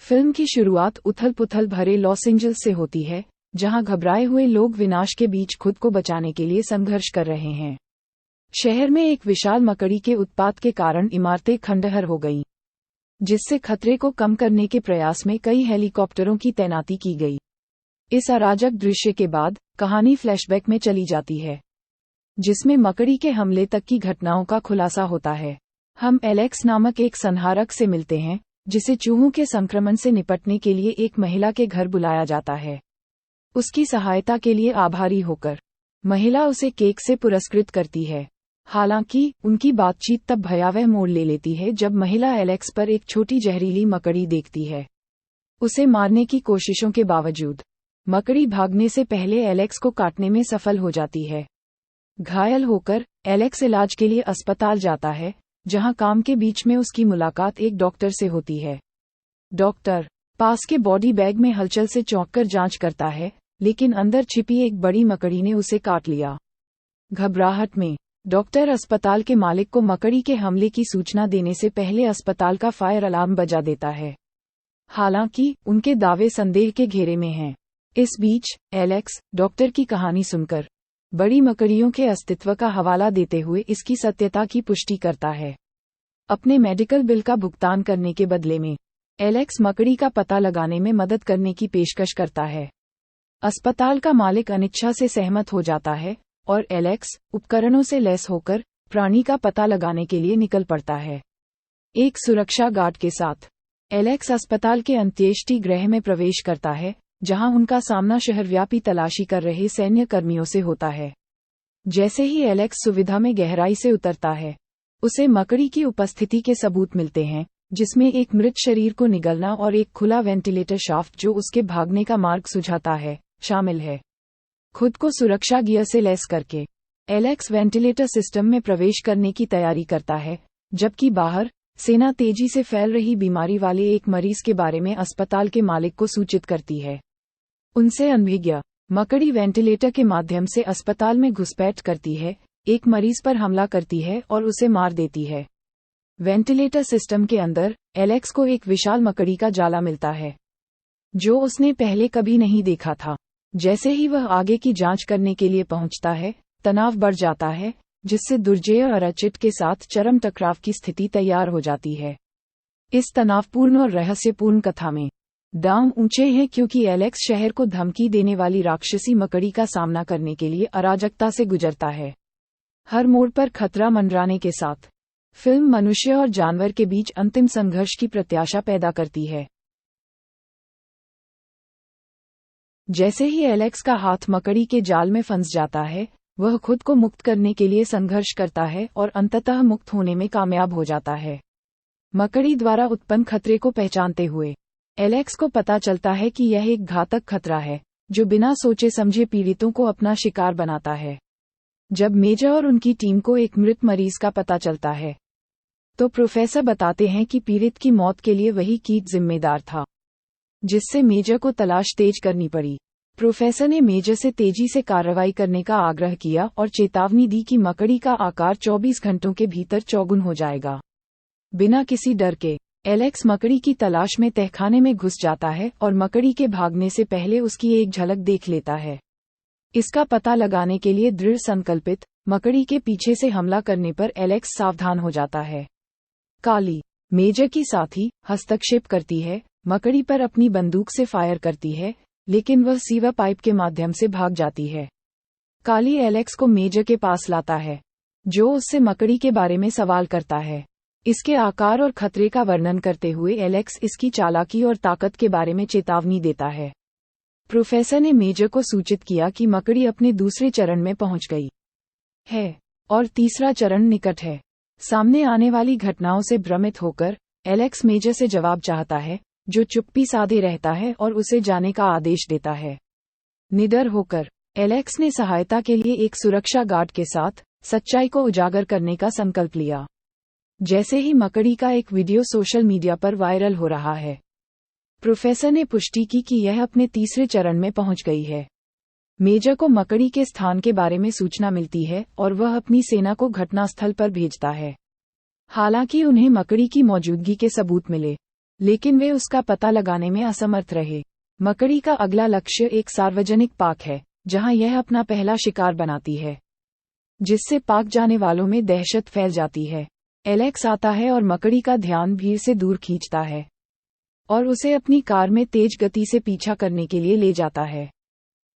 Film की शुरुआत उथल-पुथल भरे लॉस एंजल्स से होती है, जहां घबराए हुए लोग विनाश के बीच खुद को बचाने के लिए संघर्ष कर रहे हैं। शहर में एक विशाल मकड़ी के उत्पात के कारण इमारतें खंडहर हो गईं, जिससे खतरे को कम करने के प्रयास में कई हेलीकॉप्टरों की तैनाती की गई। इस अराजक दृश्य के बाद कहानी फ्लैशबैक में चली जाती है, जिसमें मकड़ी के हमले तक की घटनाओं का खुलासा होता है। हम एलेक्स नामक एक संहारक से मिलते हैं, जिसे चूहों के संक्रमण से निपटने के लिए एक महिला के घर बुलाया जाता है। उसकी सहायता के लिए आभारी होकर महिला उसे केक से पुरस्कृत करती है। हालांकि उनकी बातचीत तब भयावह मोड़ ले लेती है जब महिला एलेक्स पर एक छोटी जहरीली मकड़ी देखती है। उसे मारने की कोशिशों के बावजूद मकड़ी भागने से पहले एलेक्स को काटने में सफल हो जाती है। घायल होकर एलेक्स इलाज के लिए अस्पताल जाता है, जहां काम के बीच में उसकी मुलाकात एक डॉक्टर से होती है। डॉक्टर पास के बॉडी बैग में हलचल से चौंककर जांच करता है, लेकिन अंदर छिपी एक बड़ी मकड़ी ने उसे काट लिया। घबराहट में डॉक्टर अस्पताल के मालिक को मकड़ी के हमले की सूचना देने से पहले अस्पताल का फायर अलार्म बजा देता है। हालांकि उनके दावे संदेह के घेरे में हैं। इस बीच एलेक्स डॉक्टर की कहानी सुनकर बड़ी मकड़ियों के अस्तित्व का हवाला देते हुए इसकी सत्यता की पुष्टि करता है। अपने मेडिकल बिल का भुगतान करने के बदले में एलेक्स मकड़ी का पता लगाने में मदद करने की पेशकश करता है। अस्पताल का मालिक अनिच्छा से सहमत हो जाता है और एलेक्स उपकरणों से लैस होकर प्राणी का पता लगाने के लिए निकल पड़ता है। एक सुरक्षा गार्ड के साथ एलेक्स अस्पताल के अंत्येष्टि गृह में प्रवेश करता है, जहां उनका सामना शहरव्यापी तलाशी कर रहे सैन्य कर्मियों से होता है। जैसे ही एलेक्स सुविधा में गहराई से उतरता है, उसे मकड़ी की उपस्थिति के सबूत मिलते हैं, जिसमें एक मृत शरीर को निगलना और एक खुला वेंटिलेटर शाफ्ट जो उसके भागने का मार्ग सुझाता है, शामिल है। खुद को सुरक्षा गियर से लैस करके एलेक्स वेंटिलेटर सिस्टम में प्रवेश करने की तैयारी करता है, जबकि बाहर सेना तेजी से फैल रही बीमारी वाले एक मरीज के बारे में अस्पताल के मालिक को सूचित करती है। उनसे अनभिज्ञ मकड़ी वेंटिलेटर के माध्यम से अस्पताल में घुसपैठ करती है, एक मरीज पर हमला करती है और उसे मार देती है। वेंटिलेटर सिस्टम के अंदर एलेक्स को एक विशाल मकड़ी का जाला मिलता है, जो उसने पहले कभी नहीं देखा था। जैसे ही वह आगे की जांच करने के लिए पहुंचता है, तनाव बढ़ जाता है, जिससे दुर्जय और अचिट के साथ चरम टकराव की स्थिति तैयार हो जाती है। इस तनावपूर्ण और रहस्यपूर्ण कथा में दांव ऊंचे हैं, क्योंकि एलेक्स शहर को धमकी देने वाली राक्षसी मकड़ी का सामना करने के लिए अराजकता से गुजरता है। हर मोड़ पर खतरा मंडराने के साथ फिल्म मनुष्य और जानवर के बीच अंतिम संघर्ष की प्रत्याशा पैदा करती है। जैसे ही एलेक्स का हाथ मकड़ी के जाल में फंस जाता है, वह खुद को मुक्त करने के लिए संघर्ष करता है और अंततः मुक्त होने में कामयाब हो जाता है। मकड़ी द्वारा उत्पन्न खतरे को पहचानते हुए एलेक्स को पता चलता है कि यह एक घातक खतरा है, जो बिना सोचे समझे पीड़ितों को अपना शिकार बनाता है। जब मेजर और उनकी टीम को एक मृत मरीज का पता चलता है, तो प्रोफेसर बताते हैं कि पीड़ित की मौत के लिए वही कीट जिम्मेदार था, जिससे मेजर को तलाश तेज करनी पड़ी। प्रोफेसर ने मेजर से तेजी से कार्रवाई करने का आग्रह किया और चेतावनी दी कि मकड़ी का आकार 24 घंटों के भीतर चौगुन हो जाएगा। बिना किसी डर के एलेक्स मकड़ी की तलाश में तहखाने में घुस जाता है और मकड़ी के भागने से पहले उसकी एक झलक देख लेता है। इसका पता लगाने के लिए दृढ़ संकल्पित मकड़ी के पीछे से हमला करने पर एलेक्स सावधान हो जाता है। काली मेजर की साथी हस्तक्षेप करती है, मकड़ी पर अपनी बंदूक से फायर करती है, लेकिन वह सीवर पाइप के माध्यम से भाग जाती है। काली एलेक्स को मेजर के पास लाता है, जो उससे मकड़ी के बारे में सवाल करता है। इसके आकार और खतरे का वर्णन करते हुए एलेक्स इसकी चालाकी और ताकत के बारे में चेतावनी देता है। प्रोफेसर ने मेजर को सूचित किया कि मकड़ी अपने दूसरे चरण में पहुंच गई है और तीसरा चरण निकट है। सामने आने वाली घटनाओं से भ्रमित होकर एलेक्स मेजर से जवाब चाहता है, जो चुप्पी साधे रहता है और उसे जाने का आदेश देता है। निडर होकर एलेक्स ने सहायता के लिए एक सुरक्षा गार्ड के साथ सच्चाई को उजागर करने का संकल्प लिया। जैसे ही मकड़ी का एक वीडियो सोशल मीडिया पर वायरल हो रहा है, प्रोफेसर ने पुष्टि की कि यह अपने तीसरे चरण में पहुंच गई है। मेजर को मकड़ी के स्थान के बारे में सूचना मिलती है और वह अपनी सेना को घटनास्थल पर भेजता है। हालांकि उन्हें मकड़ी की मौजूदगी के सबूत मिले, लेकिन वे उसका पता लगाने में असमर्थ रहे। मकड़ी का अगला लक्ष्य एक सार्वजनिक पार्क है, जहां यह अपना पहला शिकार बनाती है, जिससे पार्क जाने वालों में दहशत फैल जाती है। एलेक्स आता है और मकड़ी का ध्यान भीड़ से दूर खींचता है और उसे अपनी कार में तेज गति से पीछा करने के लिए ले जाता है।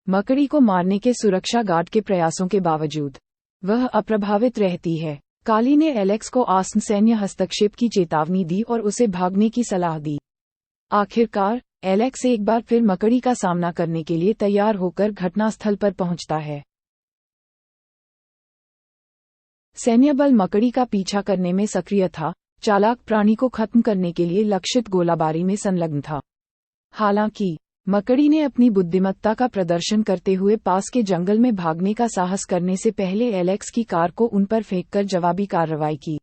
मकड़ी को मारने के सुरक्षा गार्ड के प्रयासों के बावजूद वह अप्रभावित रहती है। काली ने एलेक्स को आसन्न सैन्य हस्तक्षेप की चेतावनी दी और उसे भागने की सलाह दी। आखिरकार एलेक्स एक बार फिर मकड़ी का सामना करने के लिए तैयार होकर घटनास्थल पर पहुंचता है। सैन्य बल मकड़ी का पीछा करने में सक्रिय था, चालाक प्राणी को खत्म करने के लिए लक्षित गोलाबारी में संलग्न था। हालांकि मकड़ी ने अपनी बुद्धिमत्ता का प्रदर्शन करते हुए पास के जंगल में भागने का साहस करने से पहले एलेक्स की कार को उन पर फेंककर जवाबी कार्रवाई की।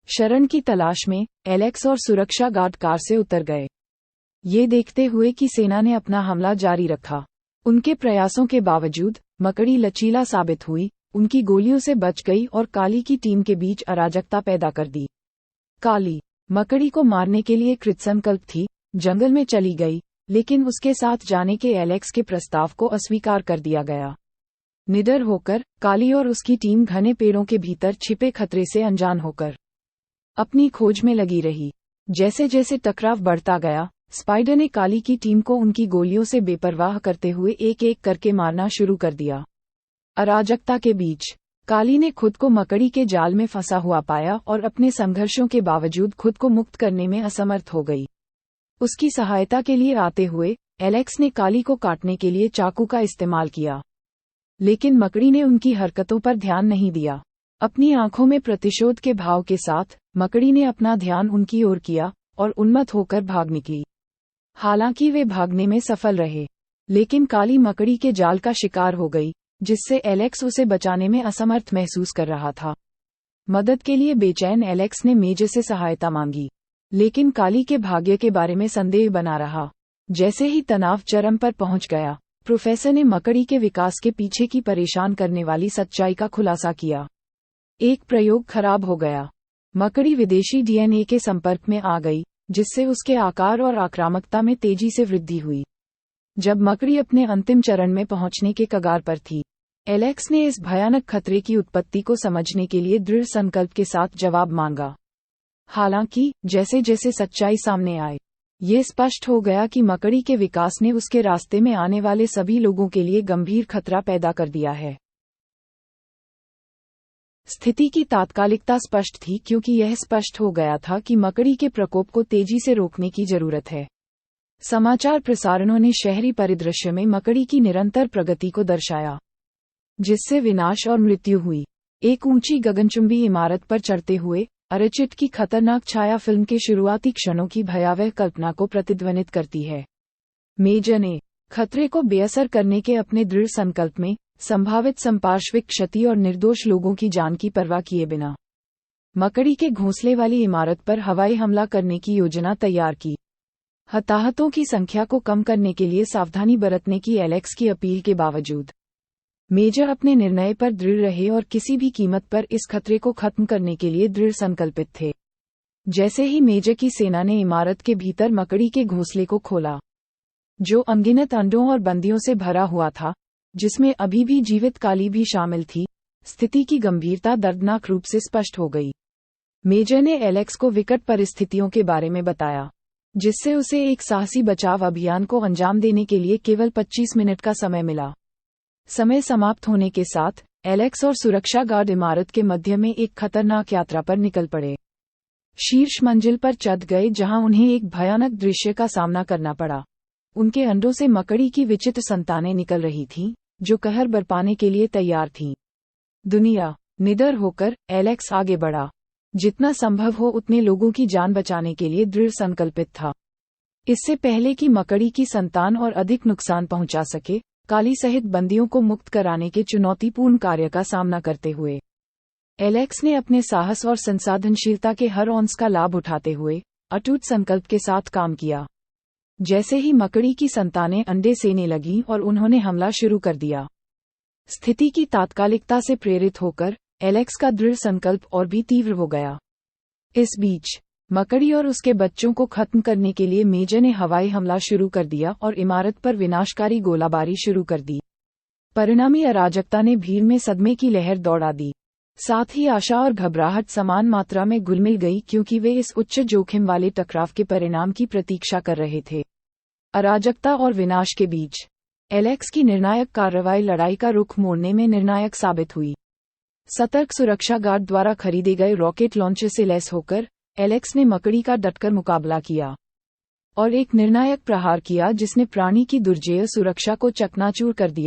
शरण की तलाश में एलेक्स और सुरक्षा गार्ड कार से उतर गए, ये देखते हुए कि सेना ने अपना हमला जारी रखा। उनके प्रयासों के बावजूद मकड़ी लचीला साबित हुई, उनकी गोलियों से बच गई और काली की टीम के बीच अराजकता पैदा कर दी। काली मकड़ी को मारने के लिए कृतसंकल्प थी, जंगल में चली गई, लेकिन उसके साथ जाने के एलेक्स के प्रस्ताव को अस्वीकार कर दिया गया। निडर होकर काली और उसकी टीम घने पेड़ों के भीतर छिपे खतरे से अनजान होकर अपनी खोज में लगी रही। जैसे जैसे टकराव बढ़ता गया, स्पाइडर ने काली की टीम को उनकी गोलियों से बेपरवाह करते हुए एक एक करके मारना शुरू कर दिया। अराजकता के बीच काली ने खुद को मकड़ी के जाल में फंसा हुआ पाया और अपने संघर्षों के बावजूद खुद को मुक्त करने में असमर्थ हो गई। उसकी सहायता के लिए आते हुए एलेक्स ने काली को काटने के लिए चाकू का इस्तेमाल किया, लेकिन मकड़ी ने उनकी हरकतों पर ध्यान नहीं दिया। अपनी आंखों में प्रतिशोध के भाव के साथ मकड़ी ने अपना ध्यान उनकी ओर किया और उन्मत्त होकर भाग निकली। हालांकि वे भागने में सफल रहे, लेकिन काली मकड़ी के जाल का शिकार हो गई, जिससे एलेक्स उसे बचाने में असमर्थ महसूस कर रहा था। मदद के लिए बेचैन एलेक्स ने मेज से सहायता मांगी, लेकिन काली के भाग्य के बारे में संदेह बना रहा। जैसे ही तनाव चरम पर पहुंच गया, प्रोफेसर ने मकड़ी के विकास के पीछे की परेशान करने वाली सच्चाई का खुलासा किया। एक प्रयोग खराब हो गया। मकड़ी विदेशी डीएनए के संपर्क में आ गई, जिससे उसके आकार और आक्रामकता में तेजी से वृद्धि हुई। जब मकड़ी अपने अंतिम चरण में पहुंचने के कगार पर थी, एलेक्स ने इस भयानक खतरे की उत्पत्ति को समझने के लिए दृढ़ संकल्प के साथ जवाब मांगा। हालांकि जैसे जैसे सच्चाई सामने आए, ये स्पष्ट हो गया कि मकड़ी के विकास ने उसके रास्ते में आने वाले सभी लोगों के लिए गंभीर खतरा पैदा कर दिया है। स्थिति की तात्कालिकता स्पष्ट थी, क्योंकि यह स्पष्ट हो गया था कि मकड़ी के प्रकोप को तेजी से रोकने की जरूरत है। समाचार प्रसारणों ने शहरी परिदृश्य में मकड़ी की निरंतर प्रगति को दर्शाया, जिससे विनाश और मृत्यु हुई। एक ऊंची गगनचुंबी इमारत पर चढ़ते हुए अरचिट की खतरनाक छाया फिल्म के शुरुआती क्षणों की भयावह कल्पना को प्रतिध्वनित करती है। मेजर ने खतरे को बेअसर करने के अपने दृढ़ संकल्प में संभावित संपार्श्विक क्षति और निर्दोष लोगों की जान की परवाह किए बिना मकड़ी के घोंसले वाली इमारत पर हवाई हमला करने की योजना तैयार की। हताहतों की संख्या को कम करने के लिए सावधानी बरतने की एलेक्स की अपील के बावजूद मेजर अपने निर्णय पर दृढ़ रहे और किसी भी कीमत पर इस खतरे को खत्म करने के लिए दृढ़ संकल्पित थे। जैसे ही मेजर की सेना ने इमारत के भीतर मकड़ी के घोंसले को खोला, जो अनगिनत अंडों और बंदियों से भरा हुआ था, जिसमें अभी भी जीवित काली भी शामिल थी, स्थिति की गंभीरता दर्दनाक रूप से स्पष्ट हो गई। मेजर ने एलेक्स को विकट परिस्थितियों के बारे में बताया, जिससे उसे एक साहसी बचाव अभियान को अंजाम देने के लिए केवल 25 मिनट का समय मिला। समय समाप्त होने के साथ एलेक्स और सुरक्षा गार्ड इमारत के मध्य में एक खतरनाक यात्रा पर निकल पड़े। शीर्ष मंजिल पर चढ़ गए, जहां उन्हें एक भयानक दृश्य का सामना करना पड़ा। उनके अंडों से मकड़ी की विचित्र संतानें निकल रही थीं, जो कहर बरपाने के लिए तैयार थीं। दुनिया निडर होकर एलेक्स आगे बढ़ा, जितना संभव हो उतने लोगों की जान बचाने के लिए दृढ़ संकल्पित था। इससे पहले कि मकड़ी की संतान और अधिक नुकसान पहुंचा सके, काली सहित बंदियों को मुक्त कराने के चुनौतीपूर्ण कार्य का सामना करते हुए एलेक्स ने अपने साहस और संसाधनशीलता के हर औंस का लाभ उठाते हुए अटूट संकल्प के साथ काम किया। जैसे ही मकड़ी की संतानें अंडे सेने लगीं और उन्होंने हमला शुरू कर दिया, स्थिति की तात्कालिकता से प्रेरित होकर एलेक्स का दृढ़ संकल्प और भी तीव्र हो गया। इस बीच मकड़ी और उसके बच्चों को खत्म करने के लिए मेजर ने हवाई हमला शुरू कर दिया और इमारत पर विनाशकारी गोलाबारी शुरू कर दी। परिणामी अराजकता ने भीड़ में सदमे की लहर दौड़ा दी। साथ ही आशा और घबराहट समान मात्रा में घुलमिल गई, क्योंकि वे इस उच्च जोखिम वाले टकराव के परिणाम की प्रतीक्षा कर रहे थे। अराजकता और विनाश के बीच एलेक्स की निर्णायक कार्रवाई लड़ाई का रुख मोड़ने में निर्णायक साबित हुई। सतर्क सुरक्षा गार्ड द्वारा खरीदे गए रॉकेट लॉन्चर से लैस होकर एलेक्स ने मकड़ी का डटकर मुकाबला किया और एक निर्णायक प्रहार किया जिसने प्राणी की दुर्जेय सुरक्षा को चकनाचूर कर दिया।